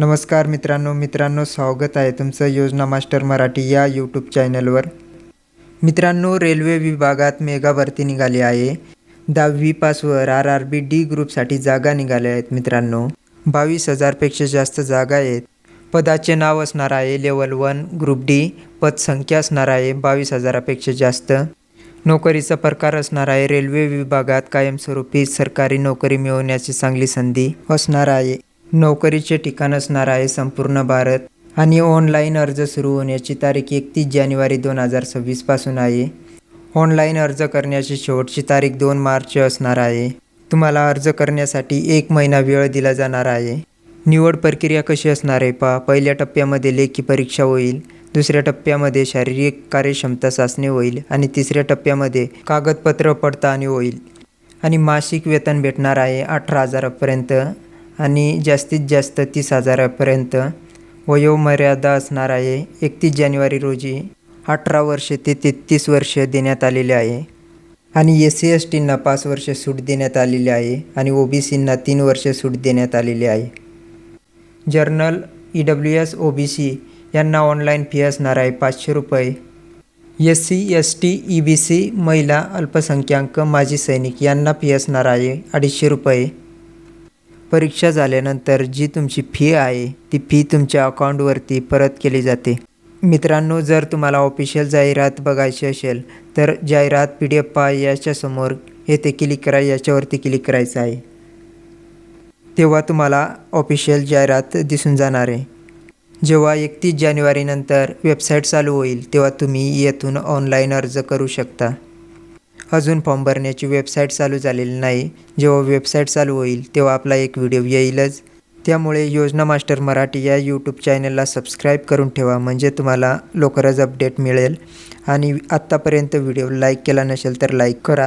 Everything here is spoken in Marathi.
नमस्कार मित्रांनो स्वागत आहे तुमचं योजना मास्टर मराठी या यूट्यूब चॅनलवर। मित्रांनो, रेल्वे विभागात मेगा भरती निघाली आहे। 10वी पासवर RRB D ग्रुपसाठी जागा निघाल्या आहेत। मित्रांनो, 22,000 पेक्षा जास्त जागा आहेत। पदाचे नाव असणार आहे लेवल 1 ग्रुप D। पद संख्या असणार आहे 22,000 पेक्षा जास्त। नोकरीचा प्रकार असणार आहे रेल्वे विभागात कायमस्वरूपी सरकारी नोकरी मिळवण्याची चांगली संधी असणार आहे। नोकरीचे ठिकाण असणार आहे संपूर्ण भारत आणि ऑनलाईन अर्ज सुरू होण्याची तारीख 31 जानेवारी 2026 पासून आहे। ऑनलाईन अर्ज करण्याची शेवटची तारीख 2 मार्च असणार आहे। तुम्हाला अर्ज करण्यासाठी 1 महिना वेळ दिला जाणार आहे। निवड प्रक्रिया कशी असणार आहे पहा। पहिल्या टप्प्यामध्ये लेखी परीक्षा होईल, दुसऱ्या टप्प्यामध्ये शारीरिक कार्यक्षमता चाचणी होईल आणि तिसऱ्या टप्प्यामध्ये कागदपत्र पडताळणी होईल आणि मासिक वेतन भेटणार आहे 18,000 पर्यंत आणि जास्तीत जास्त 30,000 पर्यंत। वयोमर्यादा असणार आहे 31 जानेवारी रोजी 18 वर्षे ते 33 वर्षे देण्यात आलेले आहे आणि SC STंना 5 वर्षे सूट देण्यात आलेली आहे आणि OBCंना 3 वर्षे सूट देण्यात आलेली आहे। जर्नल EWS OBC यांना ऑनलाईन फी असणार आहे 500 रुपये। SC ST EBC महिला अल्पसंख्याक माजी सैनिक यांना फी असणार आहे 250 रुपये। परीक्षा झाल्यानंतर जी तुमची फी आहे ती फी तुमच्या अकाउंटवरती परत केली जाते। मित्रांनो, जर तुम्हाला ऑफिशियल जाहिरात बघायची असेल तर जाहिरात PDF पहा, याच्यासमोर येथे क्लिक करा, याच्यावरती क्लिक करायचं आहे। तेव्हा तुम्हाला ऑफिशियल जाहिरात दिसून जाणार आहे। जेव्हा 31 जानेवारी नंतर वेबसाईट चालू होईल तेव्हा तुम्ही येथून ऑनलाईन अर्ज करू शकता। अजून फॉर्म भरण्याची वेबसाईट चालू झालेली नाही। जेव्हा वेबसाईट चालू होईल तेव्हा आपला एक व्हिडिओ येईलच। त्यामुळे योजना मास्टर मराठी या यूट्यूब चॅनलला सबस्क्राईब करून ठेवा, म्हणजे तुम्हाला लवकरच अपडेट मिळेल। आणि आत्तापर्यंत व्हिडिओ लाईक केला नसेल तर लाईक करा।